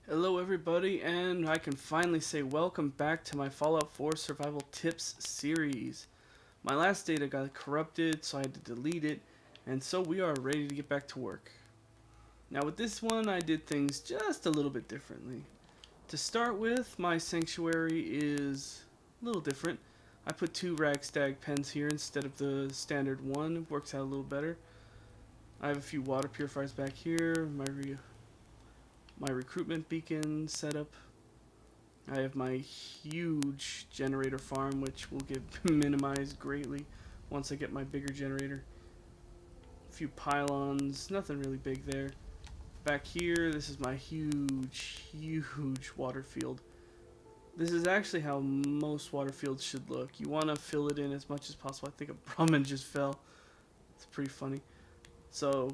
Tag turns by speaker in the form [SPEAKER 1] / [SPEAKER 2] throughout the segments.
[SPEAKER 1] Hello, everybody, and I can finally say welcome back to my Fallout 4 Survival Tips series. My last data got corrupted, so I had to delete it, and so we are ready to get back to work. Now, with this one, I did things just a little bit differently. To start with, my sanctuary is a little different. I put two Ragstag pens here instead of the standard one. It works out a little better. I have a few water purifiers back here, my recruitment beacon set up. I have my huge generator farm, which will get minimized greatly once I get my bigger generator. A few pylons, nothing really big there. Back here, this is my huge water field. This is actually how most water fields should look. You want to fill it in as much as possible. I think a Brahmin just fell. It's pretty funny. So,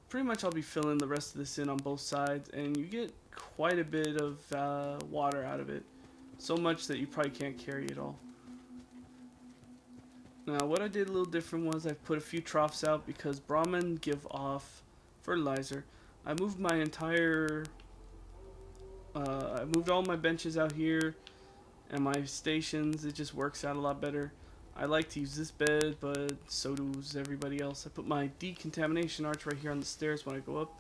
[SPEAKER 1] pretty much I'll be filling the rest of this in on both sides, and you get quite a bit of water out of it. So much that you probably can't carry it all. Now, what I did a little different was I put a few troughs out because Brahmin give off fertilizer. I moved my entire, I moved all my benches out here and my stations. It just works out a lot better. I like to use this bed, but so does everybody else. I put my decontamination arch right here on the stairs when I go up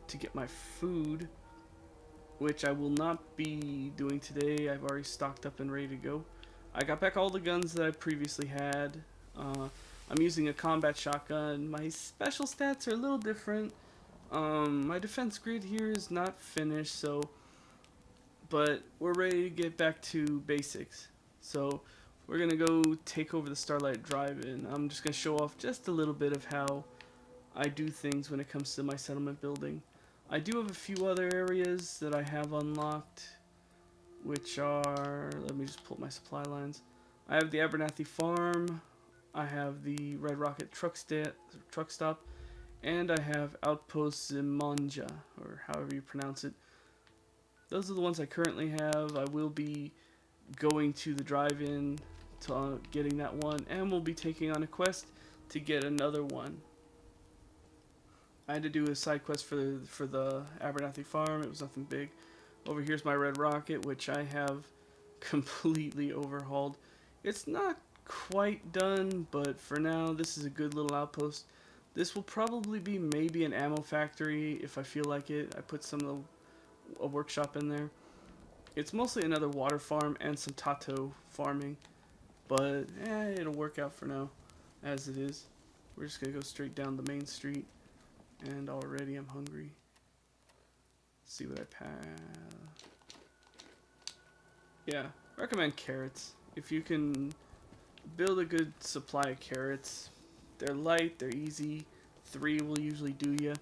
[SPEAKER 1] to get my food, which I will not be doing today. I've already stocked up and ready to go. I got back all the guns that I previously had. I'm using a combat shotgun. My special stats are a little different. My defense grid here is not finished, but we're ready to get back to basics. So we're gonna go take over the Starlight Drive-In. I'm just gonna show off just a little bit of how I do things when it comes to my settlement building. I do have a few other areas that I have unlocked, which are, let me just pull up my supply lines. I have the Abernathy Farm, I have the Red Rocket truck stop, and I have Outpost Zimonja, or however you pronounce it. Those are the ones I currently have. I will be going to the drive-in to getting that one, and we'll be taking on a quest to get another one. I had to do a side quest for the Abernathy Farm. It was nothing big. Over here's my Red Rocket, which I have completely overhauled. It's not quite done, but for now, this is a good little outpost. This will probably be maybe an ammo factory if I feel like it. I put a workshop in there. It's mostly another water farm and some Tato farming, but it'll work out for now, as it is. We're just gonna go straight down the main street, and already I'm hungry. Let's see what I pass. Yeah, recommend carrots. If you can build a good supply of carrots, they're light, they're easy. 3 will usually do you.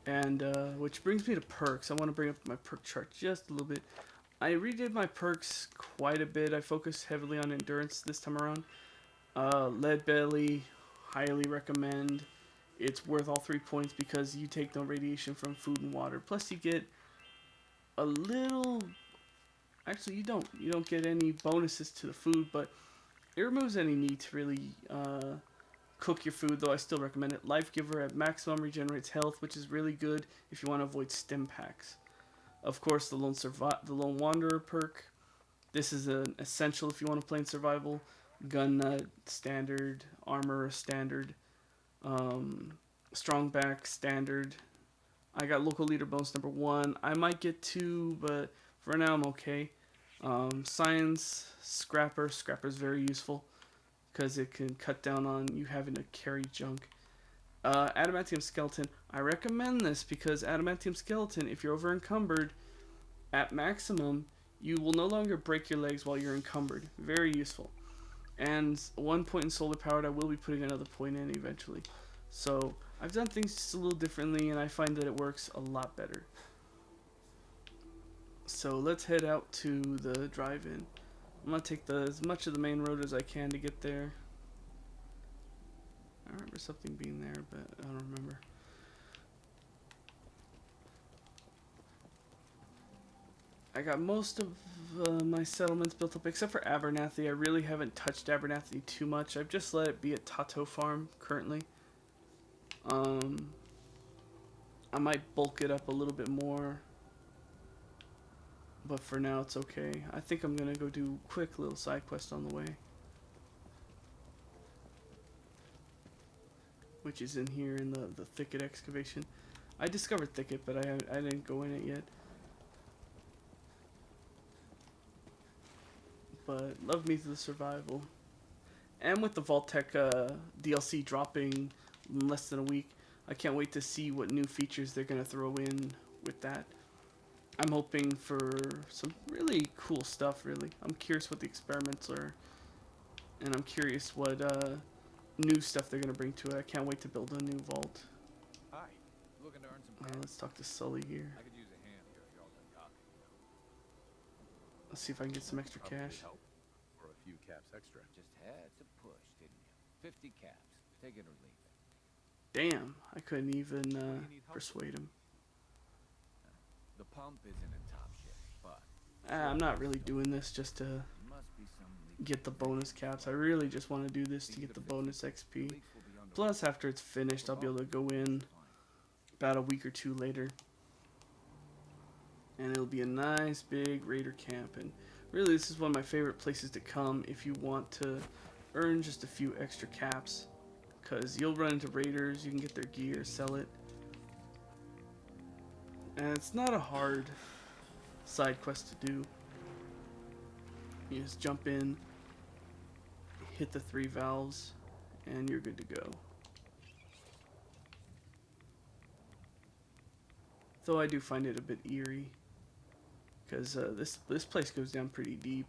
[SPEAKER 1] And which brings me to perks. I want to bring up my perk chart just a little bit. I redid my perks quite a bit. I focused heavily on endurance this time around. Lead belly, highly recommend. It's worth all 3 points because you take no radiation from food and water. Plus you get a little. Actually, you don't. You don't get any bonuses to the food, but it removes any need to really cook your food, though I still recommend it. Life Giver at maximum regenerates health, which is really good if you want to avoid stim packs. Of course, the Lone Wanderer perk. This is an essential if you want to play in survival. Gun nut standard, armor standard, strong back standard. I got local leader bonus number 1. I might get 2, but for now I'm okay. Science Scrapper. Scrapper is very useful because it can cut down on you having to carry junk. Adamantium Skeleton. I recommend this because Adamantium Skeleton, if you're over encumbered, at maximum, you will no longer break your legs while you're encumbered. Very useful. And 1 point in solar powered, I will be putting another point in eventually. So I've done things just a little differently, and I find that it works a lot better. So let's head out to the drive-in. I'm gonna take as much of the main road as I can to get there. I remember something being there, but I don't remember. I got most of my settlements built up, except for Abernathy. I really haven't touched Abernathy too much. I've just let it be a Tato farm currently. I might bulk it up a little bit more But for now, it's okay. I think I'm gonna go do a quick little side quest on the way, which is in here in the thicket excavation. I discovered thicket, but I didn't go in it yet. But love me to the survival. And with the Vault-Tec DLC dropping in less than a week, I can't wait to see what new features they're gonna throw in with that. I'm hoping for some really cool stuff, really. I'm curious what the experiments are, and I'm curious what new stuff they're going to bring to it. I can't wait to build a new vault.
[SPEAKER 2] Hi. Looking to earn some cash?
[SPEAKER 1] Let's talk to Sully here.
[SPEAKER 2] I could use a hand here if y'all done talking.
[SPEAKER 1] Let's see if I can get some extra cash.
[SPEAKER 2] Help. For a few caps extra. Just had to push, didn't you? 50 caps. Take it or leave it.
[SPEAKER 1] Damn, I couldn't even persuade him.
[SPEAKER 2] The pump isn't in top shape, but
[SPEAKER 1] I'm not really doing this just to
[SPEAKER 2] must be some
[SPEAKER 1] get the bonus caps. I really just want to do this to get the bonus XP. Plus, after it's finished, I'll be able to go in about a week or two later, and it'll be a nice big raider camp. And really, this is one of my favorite places to come if you want to earn just a few extra caps, because you'll run into raiders, you can get their gear, sell it, and it's not a hard side quest to do. You just jump in, hit the 3 valves, and you're good to go. Though I do find it a bit eerie, because this place goes down pretty deep,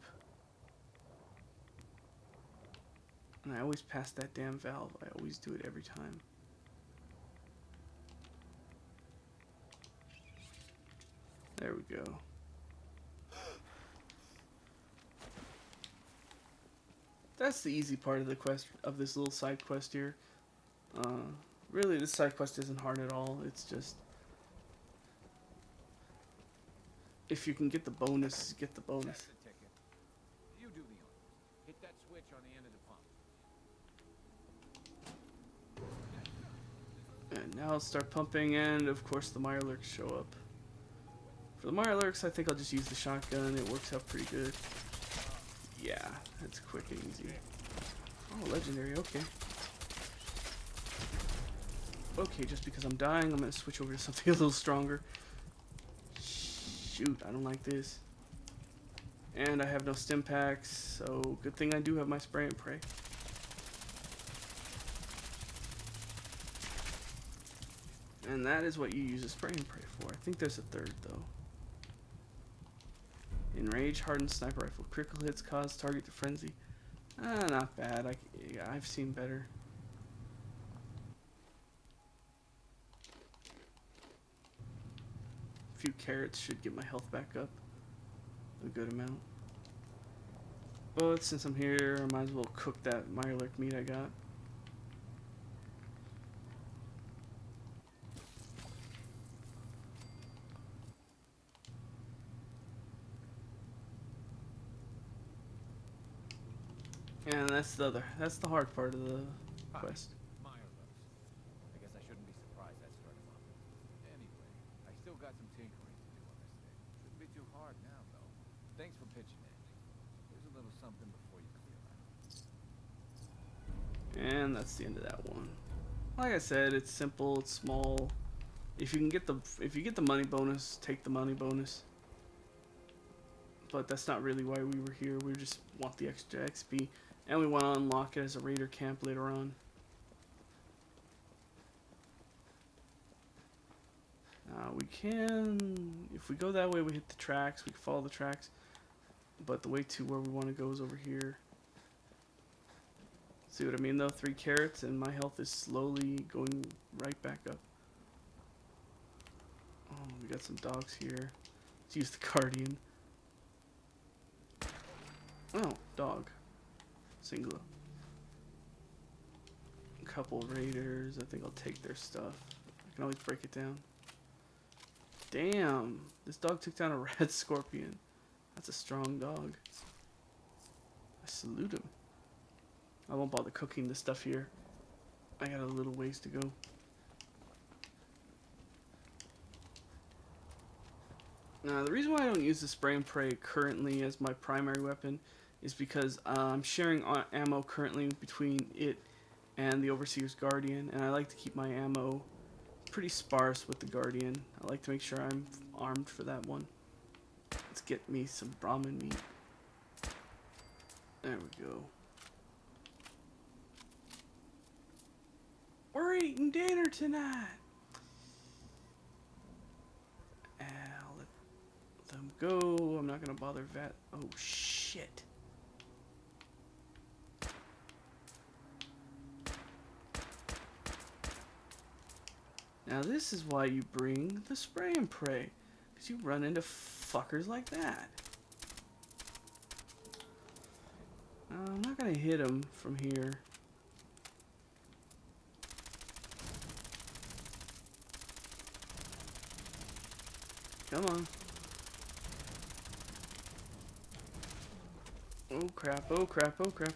[SPEAKER 1] and I always pass that damn valve. I always do it every time. There we go. That's the easy part of the quest, of this little side quest here. Really, this side quest isn't hard at all. It's just, if you can get the bonus, get the bonus.
[SPEAKER 2] That's the ticket. You do the honors. Hit that switch on the end of the pump.
[SPEAKER 1] And now I'll start pumping, and of course the Mirelurks show up. For the Mirelurks, I think I'll just use the shotgun. It works out pretty good. Yeah, it's quick and easy. Oh, legendary, okay. Okay, just because I'm dying, I'm gonna switch over to something a little stronger. Shoot, I don't like this. And I have no stim packs, so good thing I do have my spray and pray. And that is what you use a spray and pray for. I think there's a third, though. Enrage, hardened sniper rifle. Critical hits cause target to frenzy. Not bad. I've seen better. A few carrots should get my health back up a good amount. But since I'm here, I might as well cook that Mirelurk meat I got. And that's the hard part of the quest.
[SPEAKER 2] Mirelurks. I guess I shouldn't be surprised that started off. Anyway, I still got some tinkering to do on this thing. Shouldn't be too hard now, though. Thanks for pitching in. Here's a little something before you clear out.
[SPEAKER 1] And that's the end of that one. Like I said, it's simple, it's small. If you get the money bonus, take the money bonus. But that's not really why we were here. We just want the extra XP. And we want to unlock it as a raider camp later on. We can, if we go that way, we hit the tracks. We can follow the tracks. But the way to where we want to go is over here. See what I mean though? 3 carrots and my health is slowly going right back up. Oh, we got some dogs here. Let's use the Guardian. Oh, dog. Singular. A couple raiders. I think I'll take their stuff. I can always break it down. Damn. This dog took down a red scorpion. That's a strong dog. I salute him. I won't bother cooking this stuff here. I got a little ways to go. Now, the reason why I don't use the spray and pray currently as my primary weapon is because I'm sharing ammo currently between it and the Overseer's Guardian, and I like to keep my ammo pretty sparse with the Guardian. I like to make sure I'm armed for that one. Let's get me some Brahmin meat. There we go. We're eating dinner tonight. I'll let them go. I'm not gonna bother Vat. Oh shit. Now this is why you bring the spray and pray, because you run into fuckers like that. I'm not gonna hit him from here. Come on. Oh crap, oh crap, oh crap.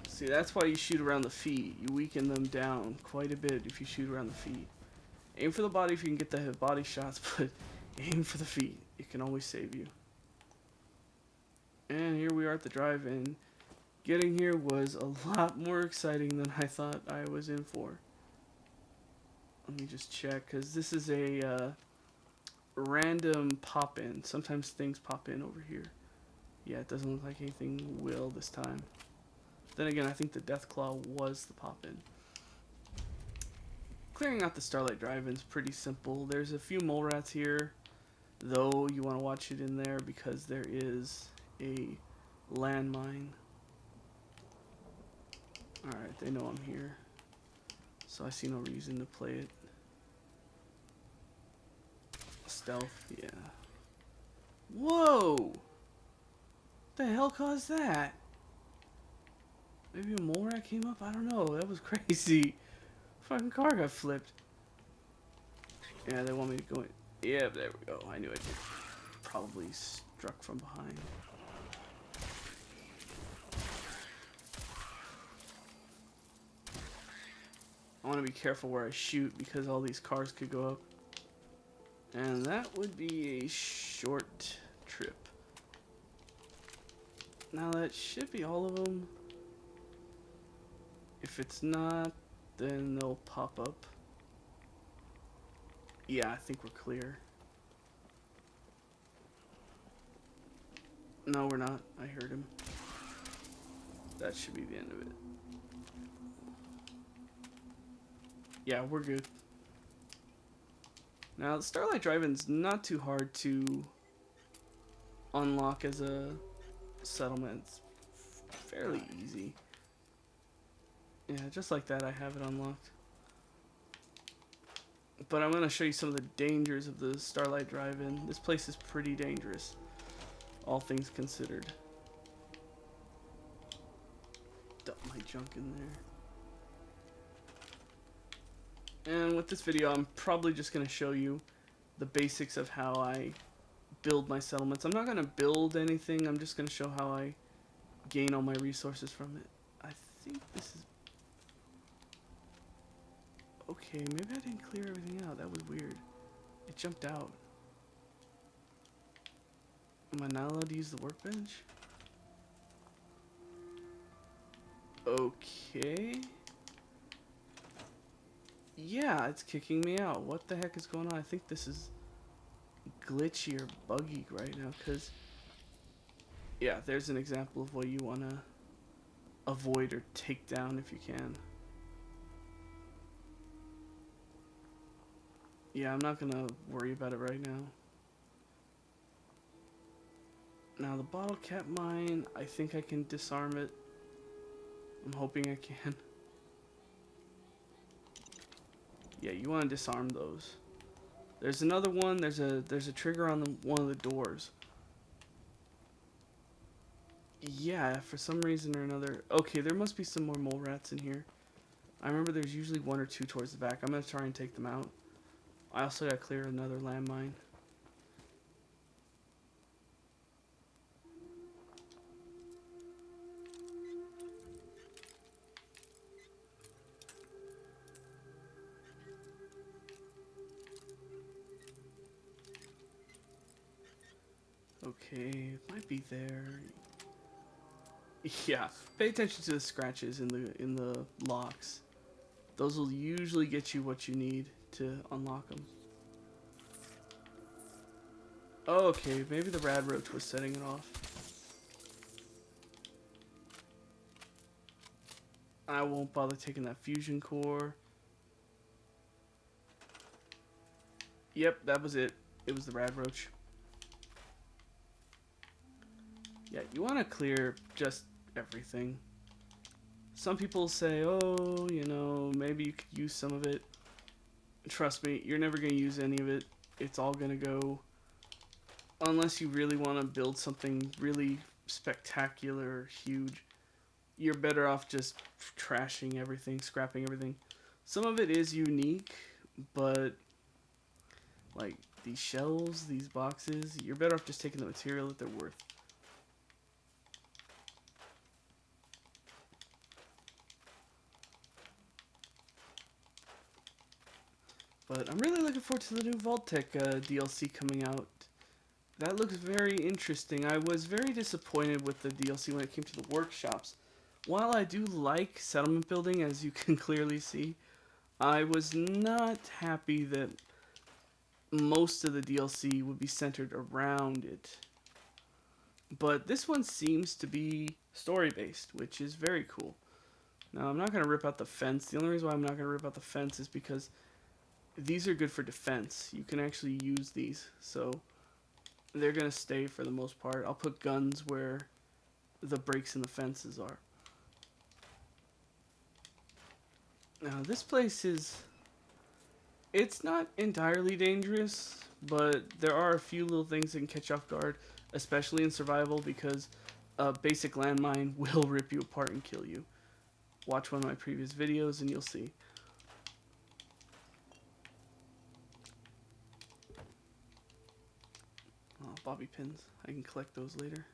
[SPEAKER 1] See, that's why you shoot around the feet. You weaken them down quite a bit if you shoot around the feet. Aim for the body if you can get the body shots, but aim for the feet. It can always save you. And here we are at the drive-in. Getting here was a lot more exciting than I thought I was in for. Let me just check, because this is a random pop-in. Sometimes things pop in over here. Yeah, it doesn't look like anything will this time. Then again, I think the Deathclaw was the pop-in. Clearing out the Starlight Drive-In is pretty simple. There's a few mole rats here, though you want to watch it in there because there is a landmine. Alright, they know I'm here, so I see no reason to play it. Stealth, yeah. Whoa! What the hell caused that? Maybe a mole rat came up? I don't know. That was crazy. Fucking car got flipped. Yeah, they want me to go in. Yeah, there we go. I knew it. Probably struck from behind. I want to be careful where I shoot because all these cars could go up. And that would be a short trip. Now that should be all of them. If it's not, then they'll pop up. Yeah, I think we're clear. No, we're not. I heard him. That should be the end of it. Yeah, we're good. Now, the Starlight Drive-In's not too hard to unlock as a settlement. It's fairly easy. Yeah, just like that, I have it unlocked. But I'm going to show you some of the dangers of the Starlight Drive-In. This place is pretty dangerous, all things considered. Dump my junk in there. And with this video, I'm probably just going to show you the basics of how I build my settlements. I'm not going to build anything. I'm just going to show how I gain all my resources from it. I think this is... Okay, maybe I didn't clear everything out. That was weird. It jumped out. Am I not allowed to use the workbench? Okay. Yeah, it's kicking me out. What the heck is going on? I think this is glitchy or buggy right now, because... Yeah, there's an example of what you want to avoid or take down if you can. Yeah, I'm not gonna worry about it right now. Now the bottle cap mine, I think I can disarm it. I'm hoping I can. Yeah, you want to disarm those. There's another one. There's a trigger on one of the doors. Yeah, for some reason or another. Okay, there must be some more mole rats in here. I remember there's usually one or two towards the back. I'm gonna try and take them out. I also gotta clear another landmine. Okay, it might be there. Yeah, pay attention to the scratches in the locks. Those will usually get you what you need to unlock them. Okay, maybe the rad roach was setting it off. I won't bother taking that fusion core. Yep, that was it. It was the rad roach. Yeah, you want to clear just everything. Some people say, oh, you know, maybe you could use some of it. Trust me, you're never going to use any of it. It's all going to go, unless you really want to build something really spectacular, huge. You're better off just trashing everything, scrapping everything. Some of it is unique, but like these shells, these boxes, you're better off just taking the material that they're worth. But I'm really looking forward to the new Vault-Tec DLC coming out. That looks very interesting. I was very disappointed with the DLC when it came to the workshops. While I do like settlement building, as you can clearly see, I was not happy that most of the DLC would be centered around it. But this one seems to be story-based, which is very cool. Now, I'm not going to rip out the fence. The only reason why I'm not going to rip out the fence is because these are good for defense. You can actually use these, so they're going to stay for the most part. I'll put guns where the breaks in the fences are. Now, this place it's not entirely dangerous, but there are a few little things that can catch you off guard, especially in survival, because a basic landmine will rip you apart and kill you. Watch one of my previous videos and you'll see. Oh, bobby pins. I can collect those later.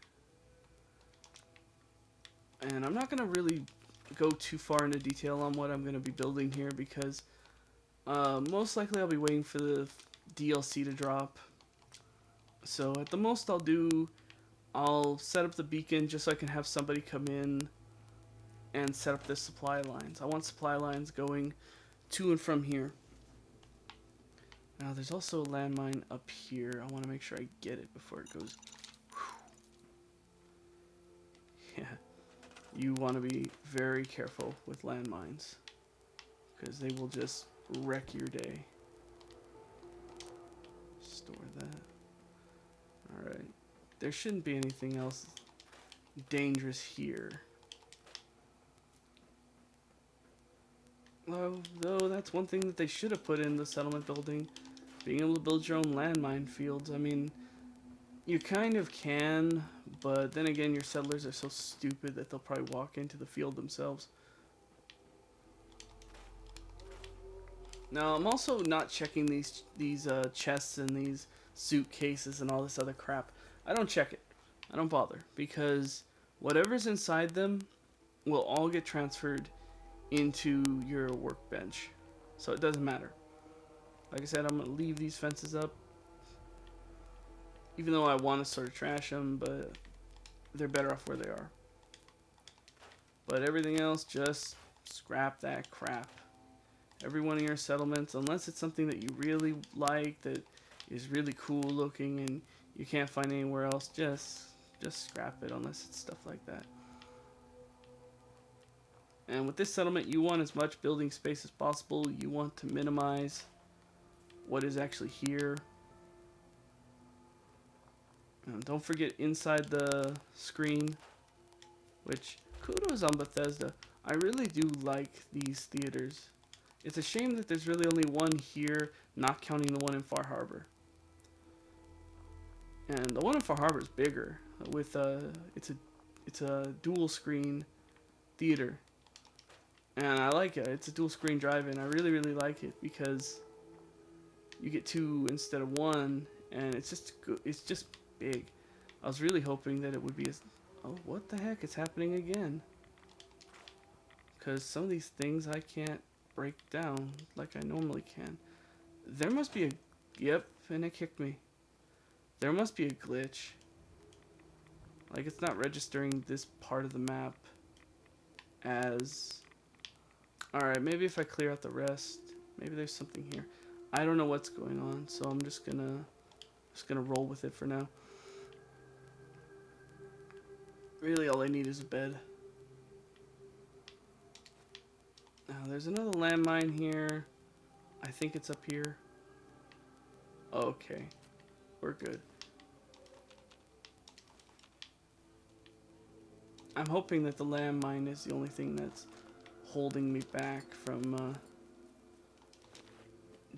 [SPEAKER 1] And I'm not going to really go too far into detail on what I'm going to be building here because most likely I'll be waiting for the DLC to drop. So at the most I'll set up the beacon just so I can have somebody come in and set up the supply lines. I want supply lines going to and from here. Now there's also a landmine up here. I want to make sure I get it before it goes. Whew. Yeah, you want to be very careful with landmines because they will just wreck your day. Store that. Alright. There shouldn't be anything else dangerous here. Though that's one thing that they should have put in the settlement building. Being able to build your own landmine fields. I mean, you kind of can, but then again, your settlers are so stupid that they'll probably walk into the field themselves. Now, I'm also not checking these chests and these suitcases and all this other crap. I don't check it. I don't bother, because whatever's inside them will all get transferred into your workbench. So it doesn't matter. Like I said, I'm going to leave these fences up. Even though I want to sort of trash them, but they're better off where they are. But everything else, just scrap that crap. Every one of your settlements, unless it's something that you really like, that is really cool looking and you can't find anywhere else, just scrap it unless it's stuff like that. And with this settlement, you want as much building space as possible. You want to minimize what is actually here. And don't forget inside the screen, which kudos on Bethesda. I really do like these theaters. It's a shame that there's really only one here, not counting the one in Far Harbor. And the one in Far Harbor is bigger. With it's a dual screen theater, and I like it. It's a dual screen drive-in. I really like it because you get two instead of one, and it's just good. It's just big. I was really hoping that it would be oh, what the heck? It's happening again. Because some of these things I can't break down like I normally can. There must be a... Yep, and it kicked me. There must be a glitch Like, it's not registering this part of the map as... Alright, maybe if I clear out the rest, maybe there's something here. I don't know what's going on, so I'm just gonna roll with it for now. Really, all I need is a bed. Now, there's another landmine here. I think it's up here. Okay, we're good. I'm hoping that the landmine is the only thing that's holding me back from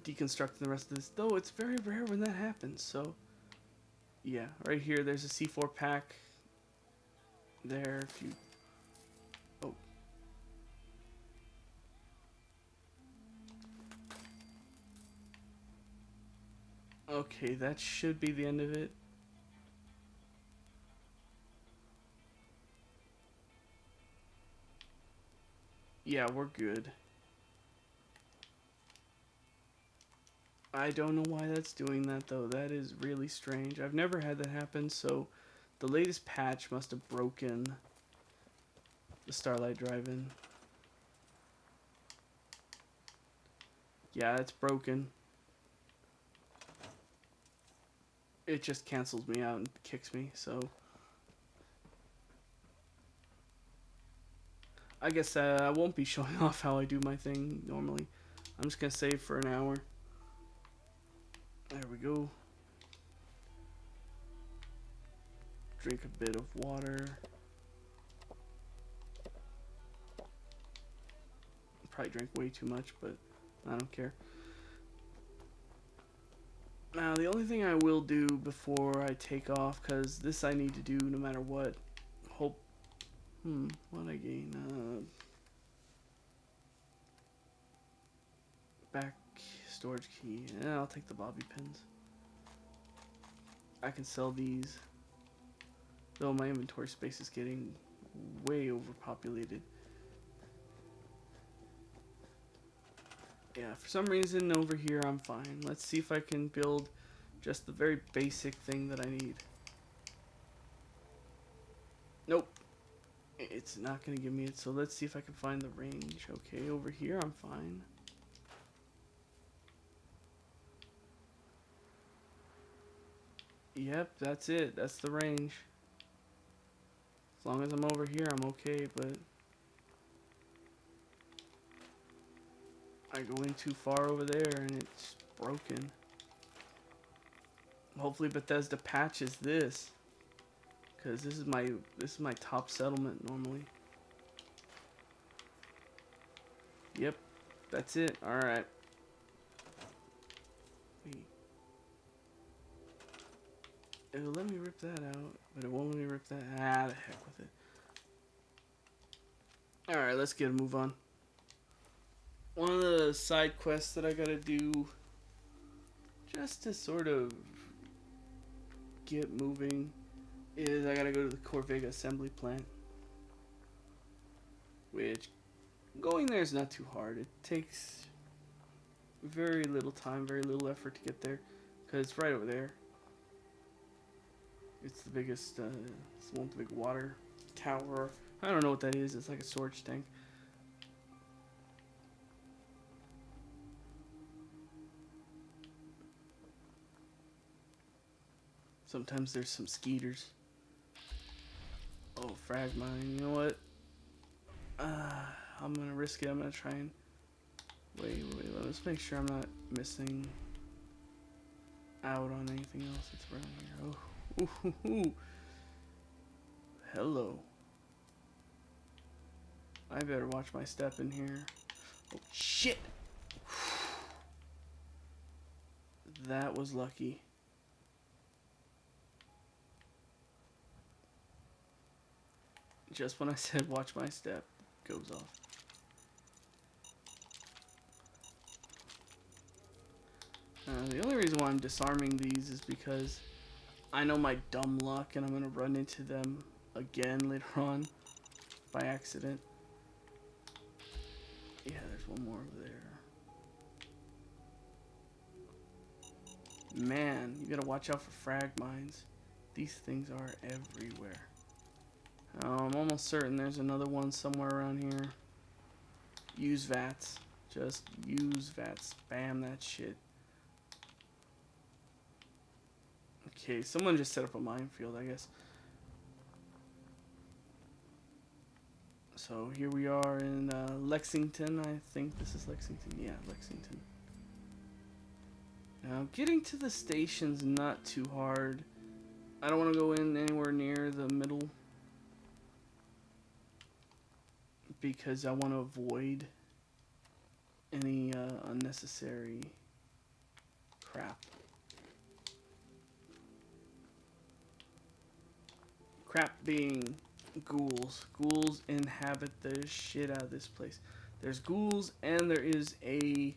[SPEAKER 1] deconstructing the rest of this. Though it's very rare when that happens, so... Yeah, right here, there's a C4 pack. There, if you... Oh. Okay, that should be the end of it. Yeah, we're good. I don't know why that's doing that, though. That is really strange. I've never had that happen, so the latest patch must have broken the Starlight Drive-In. Yeah, it's broken. It just cancels me out and kicks me, so... I guess I won't be showing off how I do my thing normally. I'm just gonna save for an hour. There we go. Drink a bit of water. Probably drank way too much, but I don't care. Now, the only thing I will do before I take off, because this I need to do no matter what. Hope. What I gain? Back storage key. Yeah, I'll take the bobby pins. I can sell these. Though my inventory space is getting way overpopulated. Yeah, for some reason over here I'm fine. Let's see if I can build just the very basic thing that I need. Nope. It's not going to give me it, so let's see if I can find the range. Okay, over here I'm fine. Yep, that's it. That's the range. As long as I'm over here, I'm okay, but... I go in too far over there and it's broken. Hopefully Bethesda patches this, because this is my top settlement normally. Yep, that's it. All right. Wait. It'll let me rip that out, but it won't let me rip that. Ah, the heck with it. All right, let's get a move on. One of the side quests that I gotta do, just to sort of get moving, is I gotta go to the Corvega assembly plant. Which, going there is not too hard. It takes very little time, very little effort to get there, because it's right over there. It's the biggest, it's the one with the big water tower. I don't know what that is. It's like a storage tank. Sometimes there's some skeeters. Oh, frag mine. You know what? I'm gonna risk it. I'm gonna try and... Wait. Let's make sure I'm not missing out on anything else that's around here. Oh, ooh. Hello. I better watch my step in here. Oh, shit! That was lucky. Just when I said watch my step, goes off. The only reason why I'm disarming these is because I know my dumb luck and I'm going to run into them again later on by accident. Yeah, there's one more over there. Man, you got to watch out for frag mines. These things are everywhere. I'm almost certain there's another one somewhere around here. Use VATS. Just use VATS. Spam that shit. Okay, someone just set up a minefield, I guess. So here we are in Lexington. I think this is Lexington. Yeah, Lexington. Now, getting to the station's not too hard. I don't want to go in anywhere near the middle because I want to avoid any unnecessary crap. Crap being ghouls. Ghouls inhabit the shit out of this place. There's ghouls and there is a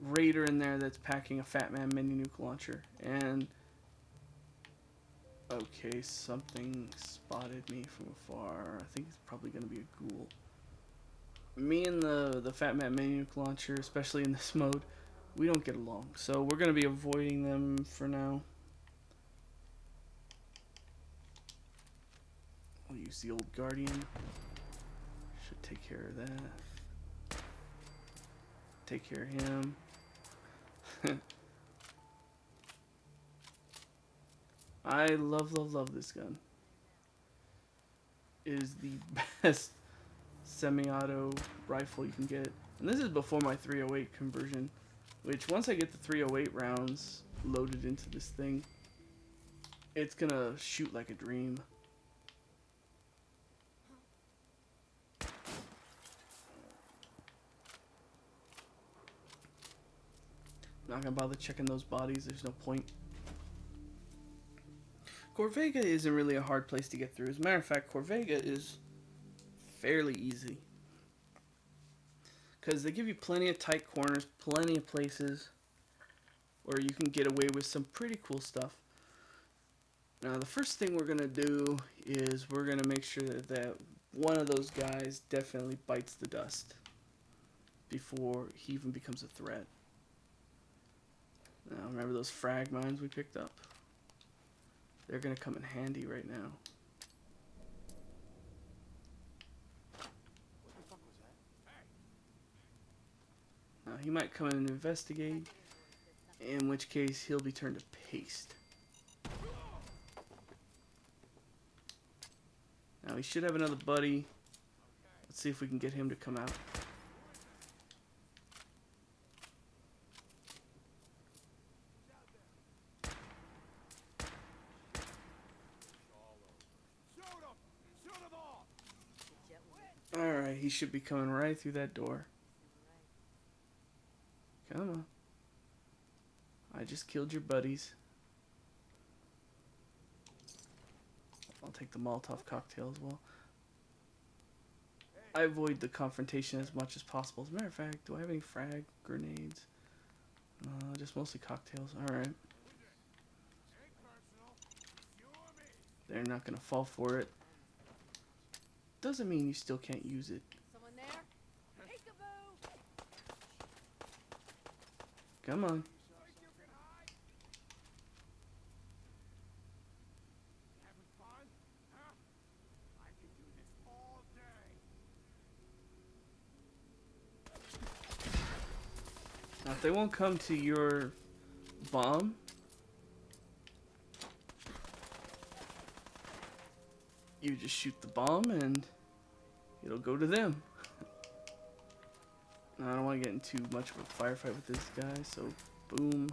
[SPEAKER 1] raider in there that's packing a Fat Man mini nuke launcher. And okay, something spotted me from afar. I think it's probably gonna be a ghoul. Me and the Fat Man mini nuke launcher, especially in this mode, we don't get along. So we're gonna be avoiding them for now. We'll use the old Guardian. Should take care of that. Take care of him. I love this gun. It is the best semi-auto rifle you can get. And this is before my 308 conversion, which once I get the 308 rounds loaded into this thing, it's gonna shoot like a dream. Not gonna bother checking those bodies, there's no point. Corvega isn't really a hard place to get through. As a matter of fact, Corvega is fairly easy. Because they give you plenty of tight corners, plenty of places where you can get away with some pretty cool stuff. Now the first thing we're gonna do is we're gonna make sure that one of those guys definitely bites the dust before he even becomes a threat. Now remember those frag mines we picked up? They're gonna come in handy right now.
[SPEAKER 3] What the fuck was that?
[SPEAKER 1] Now he might come in and investigate, in which case he'll be turned to paste. Now he should have another buddy. Let's see if we can get him to come out. Alright, he should be coming right through that door. Come on. I just killed your buddies. I'll take the Molotov cocktail as well. I avoid the confrontation as much as possible. As a matter of fact, do I have any frag grenades? Just mostly cocktails. Alright. They're not gonna fall for it. Doesn't mean you still can't use it.
[SPEAKER 4] Someone there? Peekaboo!
[SPEAKER 1] Come on. Now, if they won't come to your bomb, you just shoot the bomb and it'll go to them. Now, I don't want to get into much of a firefight with this guy, so boom.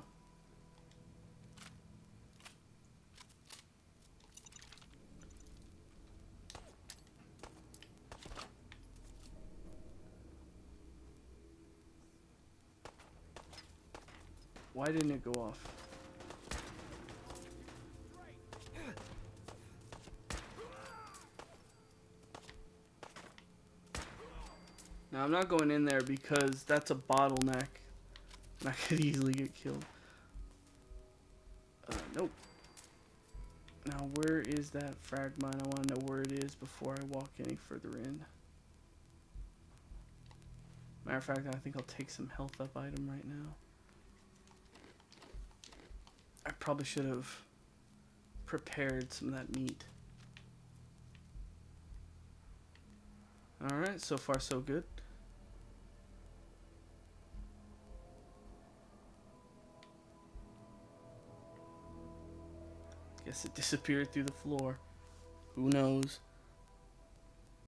[SPEAKER 1] Why didn't it go off? Now I'm not going in there because that's a bottleneck and I could easily get killed. Nope. Now where is that frag mine? I want to know where it is before I walk any further in. Matter of fact, I think I'll take some health up item right now. I probably should have prepared some of that meat. Alright, so far so good. Guess it disappeared through the floor. Who knows?